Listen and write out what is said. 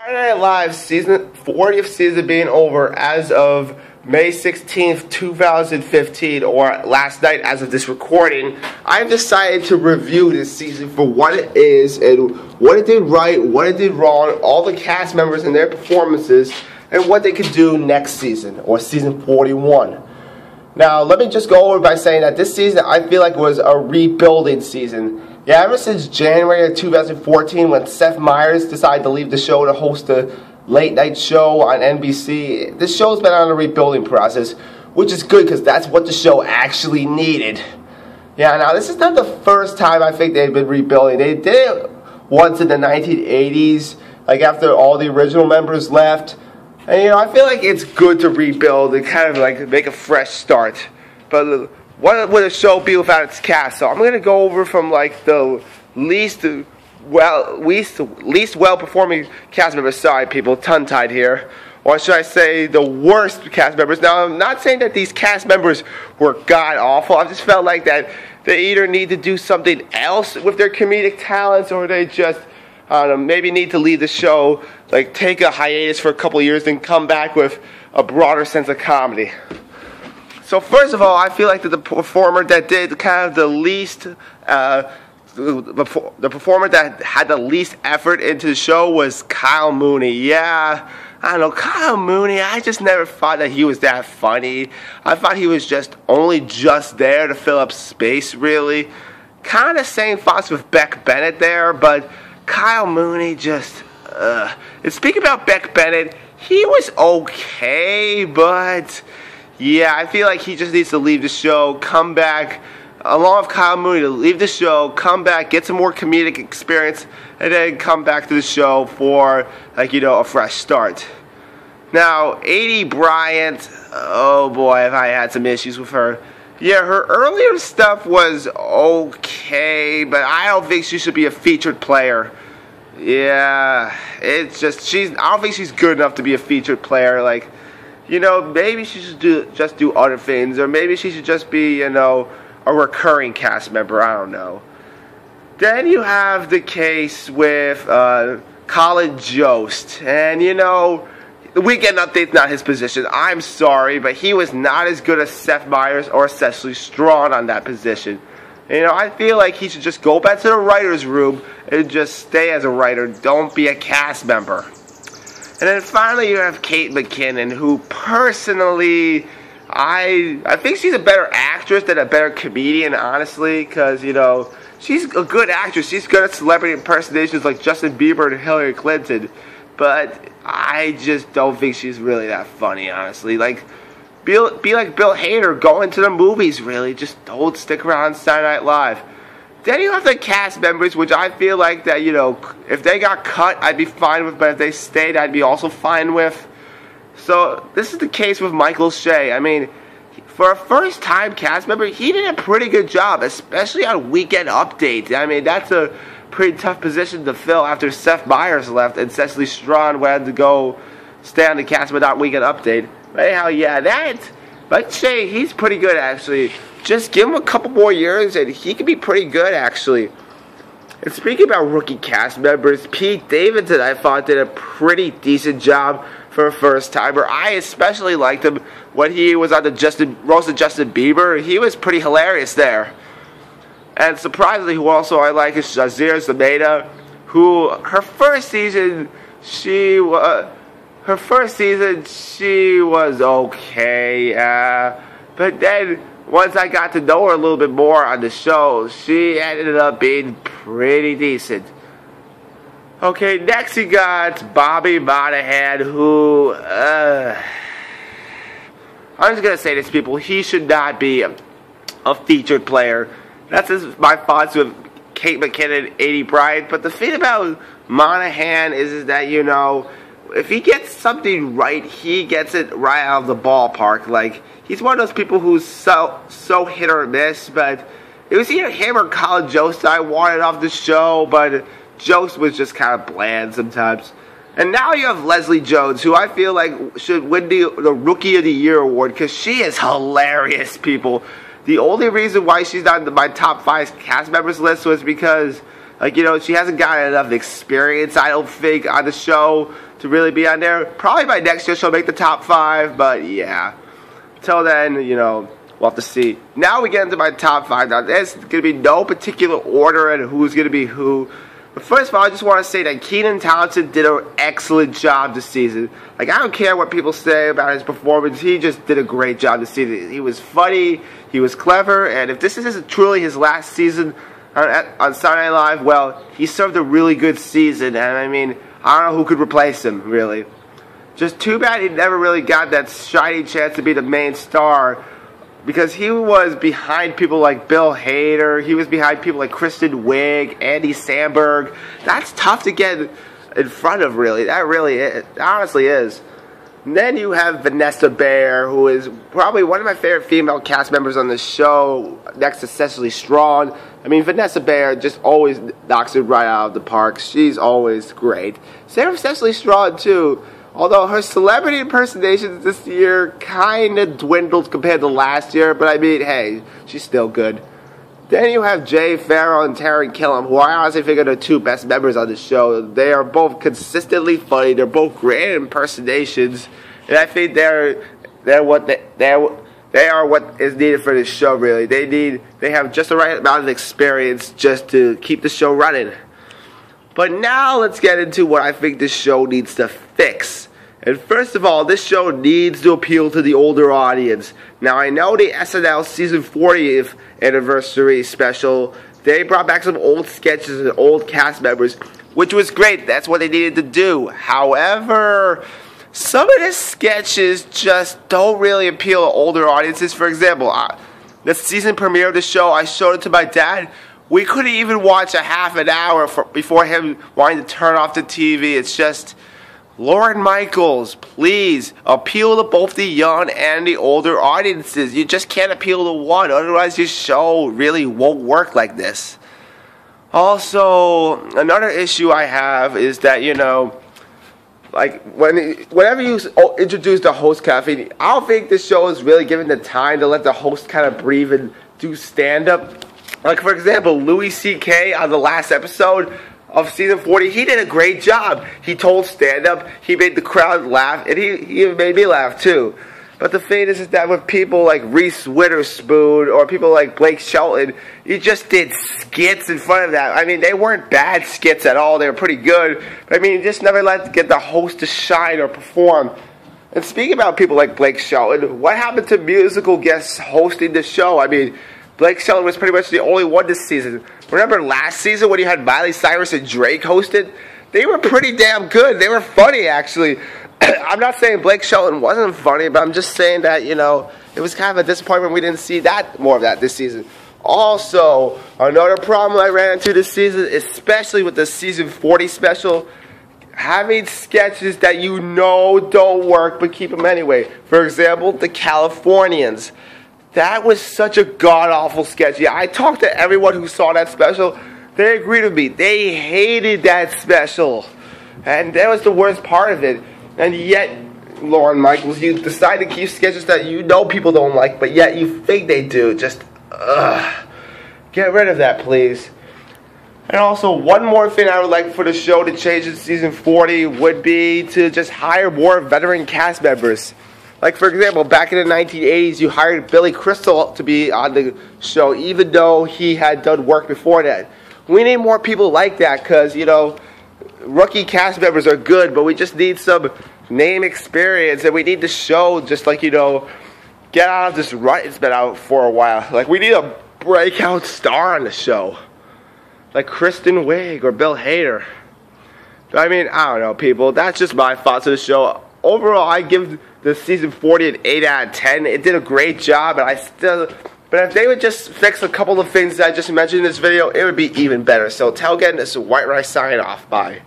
Saturday Night Live season 40th season being over as of May 16th, 2015, or last night as of this recording. I've decided to review this season for what it is and what it did right, what it did wrong, all the cast members and their performances, and what they could do next season, or season 41. Now, let me just go over by saying that this season I feel like was a rebuilding season. Yeah, ever since January of 2014 when Seth Meyers decided to leave the show to host a late night show on NBC, this show's been on a rebuilding process, which is good because that's what the show actually needed. Yeah, now this is not the first time I think they've been rebuilding. They did it once in the 1980s, like after all the original members left. And I feel like it's good to rebuild and kind of like make a fresh start. But what would a show be without its cast? So I'm going to go over from like the least well performing cast members. Sorry people, tongue-tied here. Or should I say the worst cast members. Now I'm not saying that these cast members were god-awful. I just felt like that they either need to do something else with their comedic talents, or they just, I don't know, maybe need to leave the show, like take a hiatus for a couple of years and come back with a broader sense of comedy. So first of all, I feel like that the performer that did kind of the least, the performer that had the least effort into the show was Kyle Mooney. Yeah, I don't know, Kyle Mooney, I just never thought that he was that funny. I thought he was just only there to fill up space, really. Kind of same thoughts with Beck Bennett there, but Kyle Mooney just, and speaking about Beck Bennett, he was okay, but yeah, I feel like he just needs to leave the show, come back, along with Kyle Mooney, to leave the show, come back, get some more comedic experience, and then come back to the show for, like, a fresh start. Now, A.D. Bryant, oh boy, have I had some issues with her. Yeah, her earlier stuff was okay, but I don't think she should be a featured player. Yeah, it's just, I don't think she's good enough to be a featured player. Like, maybe she should just do other things, or maybe she should just be, a recurring cast member, I don't know. Then you have the case with Colin Jost, and the Weekend Update's not his position. I'm sorry, but he was not as good as Seth Meyers or Cecily Strong on that position. I feel like he should just go back to the writer's room and just stay as a writer. Don't be a cast member. And then finally you have Kate McKinnon, who personally, I think she's a better actress than a better comedian, honestly, because, she's a good actress. She's good at celebrity impersonations like Justin Bieber and Hillary Clinton. But I just don't think she's really that funny, honestly. Like, be like Bill Hader, go into the movies, really. Just don't stick around on Saturday Night Live. Then you have the cast members, which I feel like that, if they got cut, I'd be fine with, but if they stayed, I'd be also fine with. So, this is the case with Michael Shea. I mean, for a first-time cast member, he did a pretty good job, especially on Weekend Update. I mean, that's a pretty tough position to fill after Seth Meyers left and Cecily Strong had to go stay on the cast without Weekend Update. But anyhow, yeah, Mike Shea, he's pretty good, actually. Just give him a couple more years and he could be pretty good, actually. And speaking about rookie cast members, Pete Davidson, I thought, did a pretty decent job for a first-timer. I especially liked him when he was on the roast of Justin Bieber. He was pretty hilarious there. And surprisingly, who also I like is Jazir Zameda, who her first season she was okay, but then once I got to know her a little bit more on the show, she ended up being pretty decent. Okay, next you got Bobby Monahan, who, I'm just going to say this, people, he should not be a featured player. That's just my thoughts with Kate McKinnon, A.D. Bryant. But the thing about Monahan is that, if he gets something right, he gets it right out of the ballpark. Like, he's one of those people who's so hit or miss, but it was either him or Colin Jost I wanted off the show, but Jost was just kind of bland sometimes. And now you have Leslie Jones, who I feel like should win the Rookie of the Year award, because she is hilarious, people. The only reason why she's not in my top 5 cast members list was because Like, you know, she hasn't gotten enough experience, I don't think, on the show to really be on there. Probably by next year she'll make the top 5, but yeah. Until then, you know, we'll have to see. Now we get into my top 5. Now, there's going to be no particular order and who's going to be who. But first of all, I just want to say that Kenan Townsend did an excellent job this season. Like, I don't care what people say about his performance. He just did a great job this season. He was funny. He was clever. And if this is truly his last season on Saturday Night Live, well, he served a really good season. And, I mean, I don't know who could replace him, really. Just too bad he never really got that shiny chance to be the main star. Because he was behind people like Bill Hader, he was behind people like Kristen Wiig, Andy Samberg. That's tough to get in front of, really. That really is. It honestly is. And then you have Vanessa Bayer, who is probably one of my favorite female cast members on the show, next to Cecily Strong. I mean, Vanessa Bayer just always knocks it right out of the park. She's always great. Same with Cecily Strong, too. Although her celebrity impersonations this year kind of dwindled compared to last year, but I mean, hey, she's still good. Then you have Jay Farrell and Taran Killam, who I honestly think are the 2 best members on the show. They are both consistently funny. They're both great at impersonations, and I think they are what is needed for this show. Really, they have just the right amount of experience just to keep the show running. But now let's get into what I think this show needs to fix. And first of all, this show needs to appeal to the older audience. Now, I know the SNL season 40th anniversary special, they brought back some old sketches and old cast members, which was great. That's what they needed to do. However, some of the sketches just don't really appeal to older audiences. For example, the season premiere of the show, I showed it to my dad. We couldn't even watch a half an hour before him wanting to turn off the TV. It's just, Lorne Michaels, please appeal to both the young and the older audiences. You just can't appeal to one, otherwise your show really won't work like this. Also, another issue I have is that, you know, like, whenever you introduce the host cafe, I don't think this show is really given the time to let the host kind of breathe and do stand-up. Like, for example, Louis C.K. on the last episode of season 40, he did a great job. He told stand-up, he made the crowd laugh, and he made me laugh too. But the thing is that with people like Reese Witherspoon or people like Blake Shelton, you just did skits in front of that. I mean, they weren't bad skits at all. They were pretty good. But I mean, you just never get the host to shine or perform. And speaking about people like Blake Shelton, what happened to musical guests hosting the show? I mean, Blake Shelton was pretty much the only one this season. Remember last season when you had Miley Cyrus and Drake hosted? They were pretty damn good. They were funny, actually. I'm not saying Blake Shelton wasn't funny, but I'm just saying that, you know, it was kind of a disappointment we didn't see more of that this season. Also, another problem I ran into this season, especially with the season 40 special, having sketches that you know don't work, but keep them anyway. For example, the Californians. That was such a god-awful sketch. Yeah, I talked to everyone who saw that special. They agreed with me. They hated that special. And that was the worst part of it. And yet, Lorne Michaels, you decide to keep sketches that you know people don't like, but yet you think they do. Just, ugh. Get rid of that, please. And also, one more thing I would like for the show to change in season 40 would be to just hire more veteran cast members. Like, for example, back in the 1980s, you hired Billy Crystal to be on the show, even though he had done work before that. We need more people like that because, you know, rookie cast members are good, but we just need some name experience, and we need the show just, like, you know, get out of this rut it's been out for a while. Like, we need a breakout star on the show. Like Kristen Wiig or Bill Hader. I mean, I don't know, people. That's just my thoughts of the show. Overall, I give the season 40 an 8 out of 10. It did a great job, and but if they would just fix a couple of things that I just mentioned in this video, it would be even better. So, till again, this is White Rice signing off. Bye.